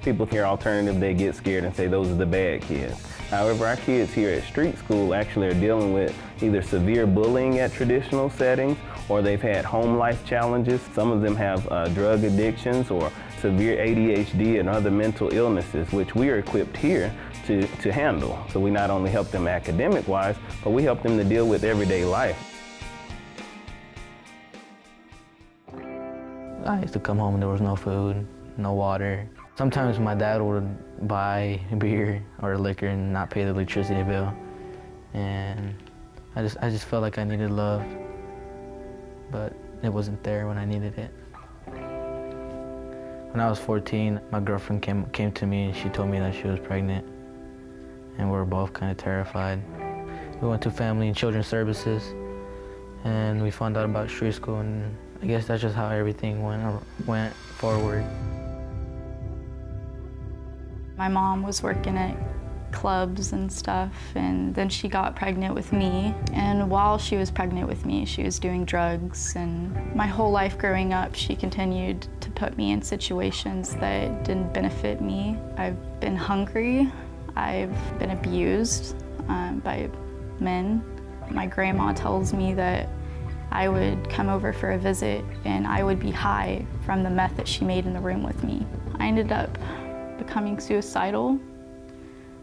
People hear alternative, they get scared and say those are the bad kids. However, our kids here at street school actually are dealing with either severe bullying at traditional settings, or they've had home life challenges. Some of them have drug addictions or severe ADHD and other mental illnesses, which we are equipped here to handle. So we not only help them academic-wise, but we help them to deal with everyday life. I used to come home and there was no food, no water. Sometimes my dad would buy beer or liquor and not pay the electricity bill. And I just felt like I needed love, but it wasn't there when I needed it. When I was 14, my girlfriend came to me and she told me that she was pregnant. And we were both kind of terrified. We went to Family and Children's Services and we found out about street school, and I guess that's just how everything went forward. My mom was working at clubs and stuff, and then she got pregnant with me. And while she was pregnant with me, she was doing drugs. And my whole life growing up, she continued to put me in situations that didn't benefit me. I've been hungry. I've been abused by men. My grandma tells me that I would come over for a visit and I would be high from the meth that she made in the room with me. I ended up becoming suicidal.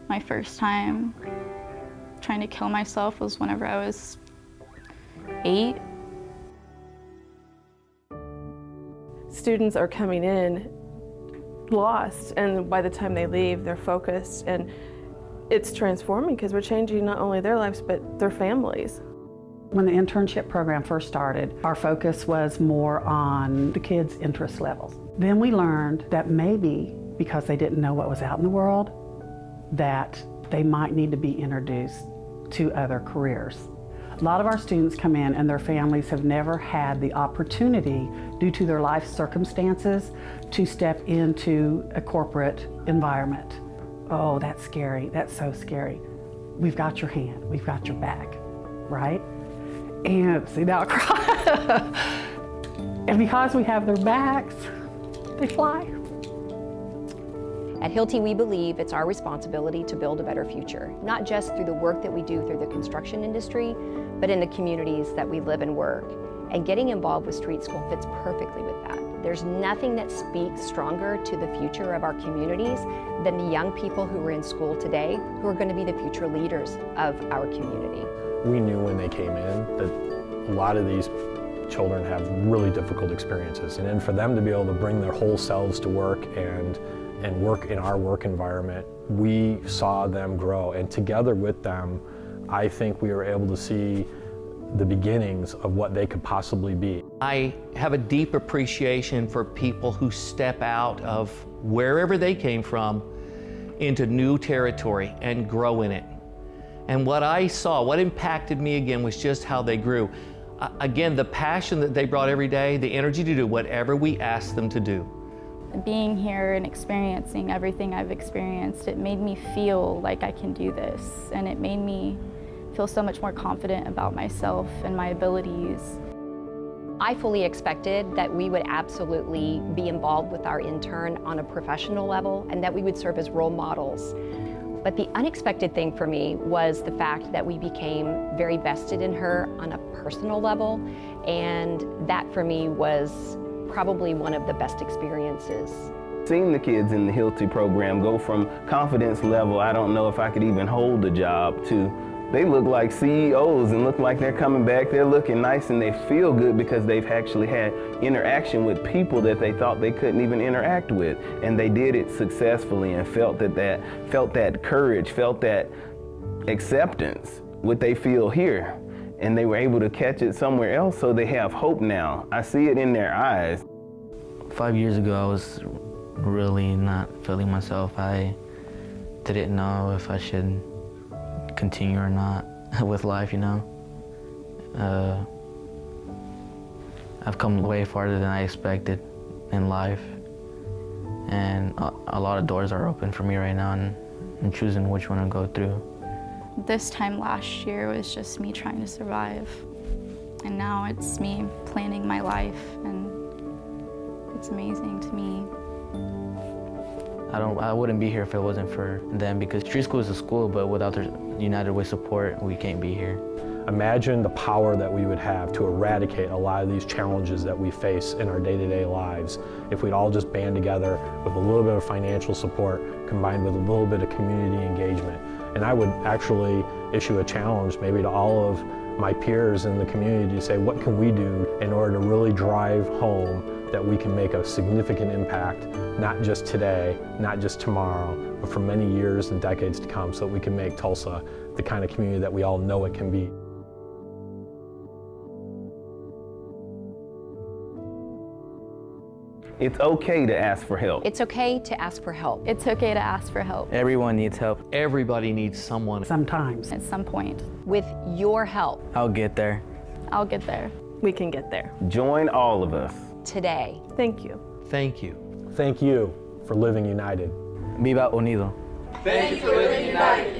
My first time trying to kill myself was whenever I was 8. Students are coming in lost, and by the time they leave, they're focused, and it's transforming because we're changing not only their lives, but their families. When the internship program first started, our focus was more on the kids' interest levels. Then we learned that maybe because they didn't know what was out in the world, that they might need to be introduced to other careers. A lot of our students come in and their families have never had the opportunity, due to their life circumstances, to step into a corporate environment. Oh, that's scary, that's so scary. We've got your hand, we've got your back, right? And see, now I cry. And because we have their backs, they fly. At Hilti, we believe it's our responsibility to build a better future, not just through the work that we do through the construction industry, but in the communities that we live and work. And getting involved with street school fits perfectly with that. There's nothing that speaks stronger to the future of our communities than the young people who are in school today, who are going to be the future leaders of our community. We knew when they came in that a lot of these children have really difficult experiences. And then for them to be able to bring their whole selves to work and work in our work environment, we saw them grow. And together with them, I think we were able to see the beginnings of what they could possibly be. I have a deep appreciation for people who step out of wherever they came from into new territory and grow in it. And what I saw, what impacted me again, was just how they grew. Again, the passion that they brought every day, the energy to do whatever we asked them to do. Being here and experiencing everything I've experienced, it made me feel like I can do this, and it made me feel so much more confident about myself and my abilities. I fully expected that we would absolutely be involved with our intern on a professional level and that we would serve as role models. But the unexpected thing for me was the fact that we became very vested in her on a personal level, and that for me was probably one of the best experiences. Seeing the kids in the Hilti program go from confidence level, I don't know if I could even hold a job, to they look like CEOs and look like they're coming back, they're looking nice, and they feel good because they've actually had interaction with people that they thought they couldn't even interact with. And they did it successfully and felt that courage, felt that acceptance, what they feel here. And they were able to catch it somewhere else, so they have hope now. I see it in their eyes. 5 years ago, I was really not feeling myself. I didn't know if I should continue or not with life, you know. I've come way farther than I expected in life, and a lot of doors are open for me right now, and I'm choosing which one to go through. This time last year was just me trying to survive, and now it's me planning my life, and it's amazing to me. I wouldn't be here if it wasn't for them, because street school is a school, but without their United Way support, we can't be here. Imagine the power that we would have to eradicate a lot of these challenges that we face in our day-to-day lives if we'd all just band together with a little bit of financial support combined with a little bit of community engagement. And I would actually issue a challenge maybe to all of my peers in the community to say, what can we do in order to really drive home that we can make a significant impact, not just today, not just tomorrow, but for many years and decades to come, so that we can make Tulsa the kind of community that we all know it can be. It's okay to ask for help. It's okay to ask for help. It's okay to ask for help. Everyone needs help. Everybody needs someone. Sometimes. At some point. With your help. I'll get there. I'll get there. We can get there. Join all of us. Today. Thank you. Thank you. Thank you for living united. Viva Unido. Thank you for living united.